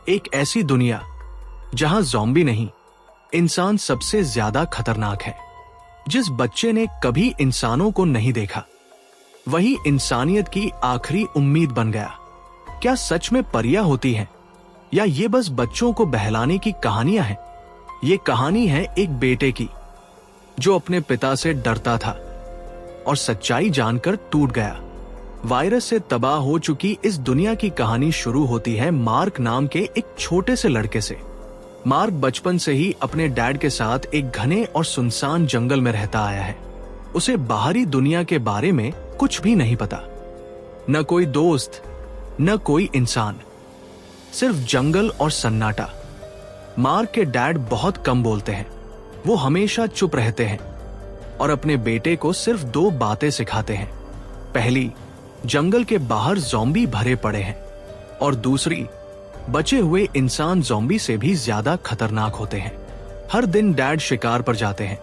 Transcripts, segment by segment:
एक ऐसी दुनिया जहां ज़ॉम्बी नहीं, इंसान सबसे ज्यादा खतरनाक है। जिस बच्चे ने कभी इंसानों को नहीं देखा, वही इंसानियत की आखिरी उम्मीद बन गया। क्या सच में परियां होती हैं, या ये बस बच्चों को बहलाने की कहानियां हैं? ये कहानी है एक बेटे की जो अपने पिता से डरता था और सच्चाई जानकर टूट गया। वायरस से तबाह हो चुकी इस दुनिया की कहानी शुरू होती है मार्क नाम के एक छोटे से लड़के से। मार्क बचपन से ही अपने डैड के साथ एक घने और सुनसान जंगल में रहता आया है। उसे बाहरी दुनिया के बारे में कुछ भी नहीं पता, न कोई दोस्त, न कोई इंसान, सिर्फ जंगल और सन्नाटा। मार्क के डैड बहुत कम बोलते हैं, वो हमेशा चुप रहते हैं और अपने बेटे को सिर्फ 2 बातें सिखाते हैं। पहली, जंगल के बाहर ज़ॉम्बी भरे पड़े हैं, और दूसरी, बचे हुए इंसान ज़ॉम्बी से भी ज्यादा खतरनाक होते हैं। हर दिन डैड शिकार पर जाते हैं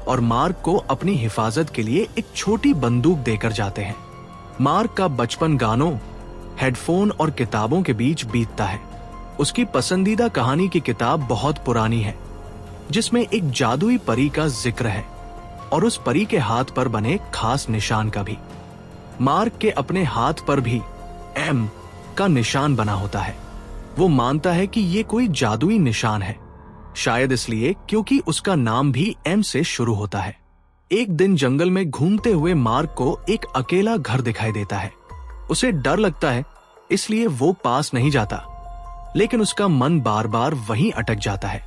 और मार्क को अपनी हिफाजत के लिए एक छोटी बंदूक देकर जाते हैं। मार्क का बचपन गानों, हेडफोन और किताबों के बीच बीतता है। उसकी पसंदीदा कहानी की किताब बहुत पुरानी है, जिसमें एक जादुई परी का जिक्र है और उस परी के हाथ पर बने खास निशान का भी। मार्क के अपने हाथ पर भी एम का निशान बना होता है। वो मानता है कि ये कोई जादुई निशान है, शायद इसलिए क्योंकि उसका नाम भी एम से शुरू होता है। एक दिन जंगल में घूमते हुए मार्क को एक अकेला घर दिखाई देता है। उसे डर लगता है, इसलिए वो पास नहीं जाता, लेकिन उसका मन बार बार वहीं अटक जाता है।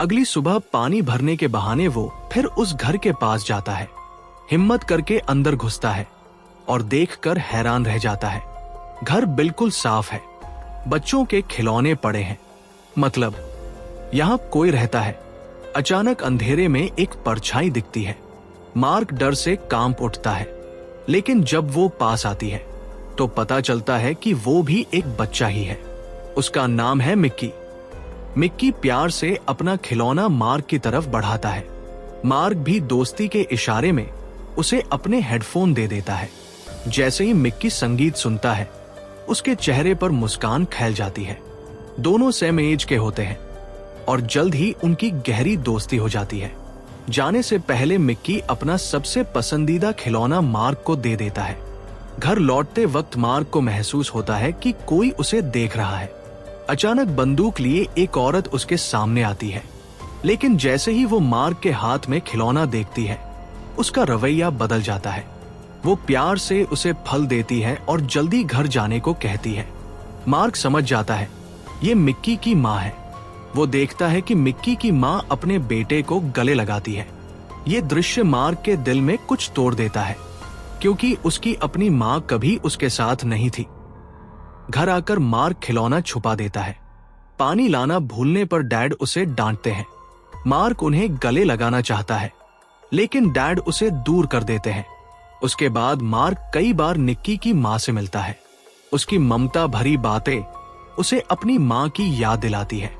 अगली सुबह पानी भरने के बहाने वो फिर उस घर के पास जाता है। हिम्मत करके अंदर घुसता है और देखकर हैरान रह जाता है। घर बिल्कुल साफ है, बच्चों के खिलौने पड़े हैं, मतलब यहाँ कोई रहता है। अचानक अंधेरे में एक परछाई दिखती है। मार्क डर से कांप उठता है, लेकिन जब वो पास आती है तो पता चलता है कि वो भी एक बच्चा ही है। उसका नाम है मिक्की। मिक्की प्यार से अपना खिलौना मार्क की तरफ बढ़ाता है। मार्क भी दोस्ती के इशारे में उसे अपने हेडफोन दे देता है। जैसे ही मिक्की संगीत सुनता है, उसके चेहरे पर मुस्कान फैल जाती है। दोनों सेम एज के होते हैं और जल्द ही उनकी गहरी दोस्ती हो जाती है। जाने से पहले मिक्की अपना सबसे पसंदीदा खिलौना मार्क को दे देता है। घर लौटते वक्त मार्क को महसूस होता है कि कोई उसे देख रहा है। अचानक बंदूक लिए एक औरत उसके सामने आती है, लेकिन जैसे ही वो मार्क के हाथ में खिलौना देखती है, उसका रवैया बदल जाता है। वो प्यार से उसे फल देती है और जल्दी घर जाने को कहती है। मार्क समझ जाता है ये मिक्की की माँ है। वो देखता है कि मिक्की की माँ अपने बेटे को गले लगाती है। ये दृश्य मार्क के दिल में कुछ तोड़ देता है, क्योंकि उसकी अपनी माँ कभी उसके साथ नहीं थी। घर आकर मार्क खिलौना छुपा देता है। पानी लाना भूलने पर डैड उसे डांटते हैं। मार्क उन्हें गले लगाना चाहता है, लेकिन डैड उसे दूर कर देते हैं। उसके बाद मार्क कई बार निक्की की माँ से मिलता है। उसकी ममता भरी बातें उसे अपनी माँ की याद दिलाती है।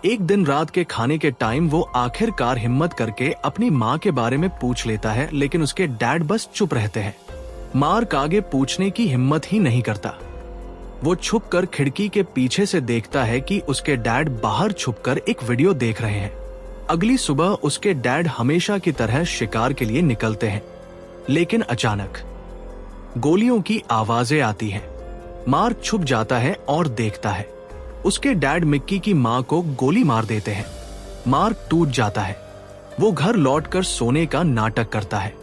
एक दिन रात के खाने के टाइम वो आखिरकार हिम्मत करके अपनी माँ के बारे में पूछ लेता है, लेकिन उसके डैड बस चुप रहते हैं। मार्क आगे पूछने की हिम्मत ही नहीं करता। वो छुपकर खिड़की के पीछे से देखता है कि उसके डैड बाहर छुपकर एक वीडियो देख रहे हैं। अगली सुबह उसके डैड हमेशा की तरह शिकार के लिए निकलते हैं, लेकिन अचानक गोलियों की आवाजें आती हैं। मार्क छुप जाता है और देखता है उसके डैड मिक्की की माँ को गोली मार देते हैं। मार्क टूट जाता है। वो घर लौटकर सोने का नाटक करता है।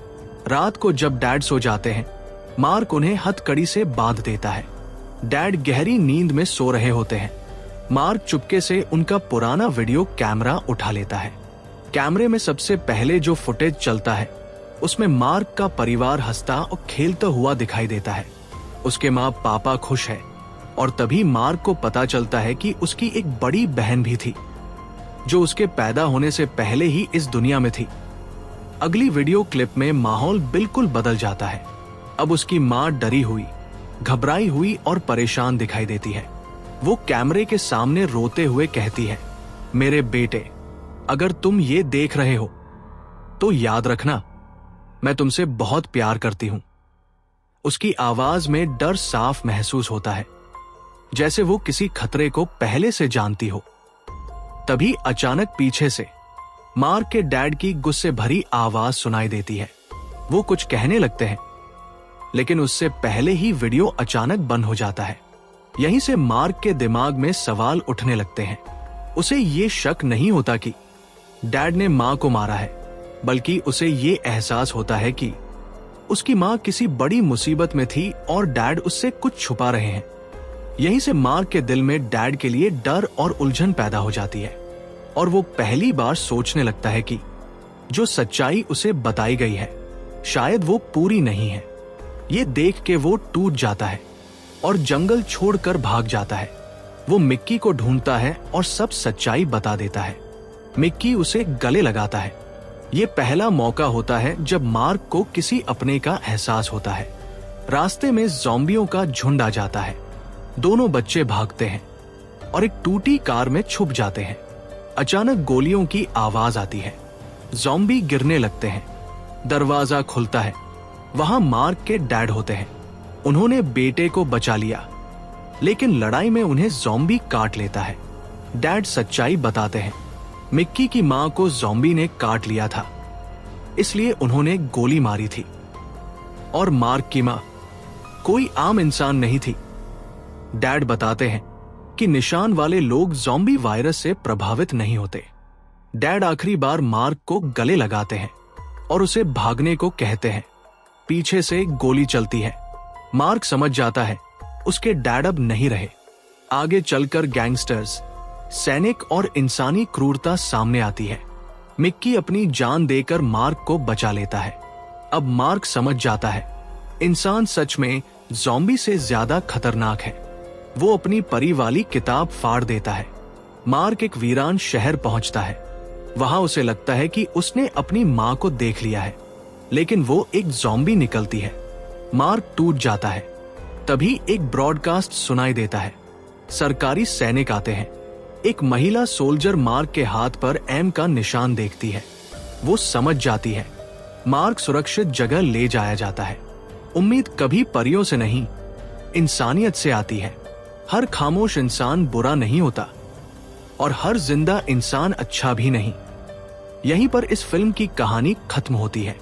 रात को जब डैड सो जाते हैं, मार्क उन्हें हथकड़ी से बांध देता है। डैड गहरी नींद में सो रहे होते हैं। मार्क चुपके से उनका पुराना वीडियो कैमरा उठा लेता है। कैमरे में सबसे पहले जो फुटेज चलता है, उसमें मार्क का परिवार हंसता और खेलता हुआ दिखाई देता है। उसके माँ पापा खुश है, और तभी मार्क को पता चलता है कि उसकी एक बड़ी बहन भी थी, जो उसके पैदा होने से पहले ही इस दुनिया में थी। अगली वीडियो क्लिप में माहौल बिल्कुल बदल जाता है। अब उसकी माँ डरी हुई, घबराई हुई और परेशान दिखाई देती है। वो कैमरे के सामने रोते हुए कहती है, मेरे बेटे, अगर तुम ये देख रहे हो तो याद रखना, मैं तुमसे बहुत प्यार करती हूं। उसकी आवाज में डर साफ महसूस होता है। जैसे वो किसी खतरे को पहले से जानती हो। तभी अचानक पीछे से मार्क के डैड की गुस्से भरी आवाज सुनाई देती है। वो कुछ कहने लगते हैं, लेकिन उससे पहले ही वीडियो अचानक बंद हो जाता है। यहीं से मार्क के दिमाग में सवाल उठने लगते हैं। उसे ये शक नहीं होता कि डैड ने मां को मारा है, बल्कि उसे ये एहसास होता है कि उसकी मां किसी बड़ी मुसीबत में थी और डैड उससे कुछ छुपा रहे हैं। यहीं से मार्क के दिल में डैड के लिए डर और उलझन पैदा हो जाती है और वो पहली बार सोचने लगता है कि जो सच्चाई उसे बताई गई है शायद वो पूरी नहीं है। ये देख के वो टूट जाता है और जंगल छोड़कर भाग जाता है। वो मिक्की को ढूंढता है और सब सच्चाई बता देता है। मिक्की उसे गले लगाता है। ये पहला मौका होता है जब मार्क को किसी अपने का एहसास होता है। रास्ते में ज़ॉम्बियों का झुंड आ जाता है। दोनों बच्चे भागते हैं और एक टूटी कार में छुप जाते हैं। अचानक गोलियों की आवाज आती है। ज़ॉम्बी गिरने लगते हैं। दरवाजा खुलता है। वहां मार्क के डैड होते हैं। उन्होंने बेटे को बचा लिया, लेकिन लड़ाई में उन्हें ज़ॉम्बी काट लेता है। डैड सच्चाई बताते हैं। मिक्की की मां को ज़ॉम्बी ने काट लिया था, इसलिए उन्होंने गोली मारी थी। और मार्क की मां कोई आम इंसान नहीं थी। डैड बताते हैं कि निशान वाले लोग ज़ॉम्बी वायरस से प्रभावित नहीं होते। डैड आखिरी बार मार्क को गले लगाते हैं और उसे भागने को कहते हैं। पीछे से गोली चलती है। मार्क समझ जाता है उसके डैड अब नहीं रहे। आगे चलकर गैंगस्टर्स, सैनिक और इंसानी क्रूरता सामने आती है। मिक्की अपनी जान देकर मार्क को बचा लेता है। अब मार्क समझ जाता है इंसान सच में ज़ॉम्बी से ज्यादा खतरनाक है। वो अपनी परी वाली किताब फाड़ देता है। मार्क एक वीरान शहर पहुंचता है। वहां उसे लगता है कि उसने अपनी मां को देख लिया है, लेकिन वो एक ज़ॉम्बी निकलती है। मार्क टूट जाता है। तभी एक ब्रॉडकास्ट सुनाई देता है। सरकारी सैनिक आते हैं। एक महिला सोल्जर मार्क के हाथ पर एम का निशान देखती है। वो समझ जाती है। मार्क सुरक्षित जगह ले जाया जाता है। उम्मीद कभी परियों से नहीं, इंसानियत से आती है। हर खामोश इंसान बुरा नहीं होता और हर जिंदा इंसान अच्छा भी नहीं। यहीं पर इस फिल्म की कहानी खत्म होती है।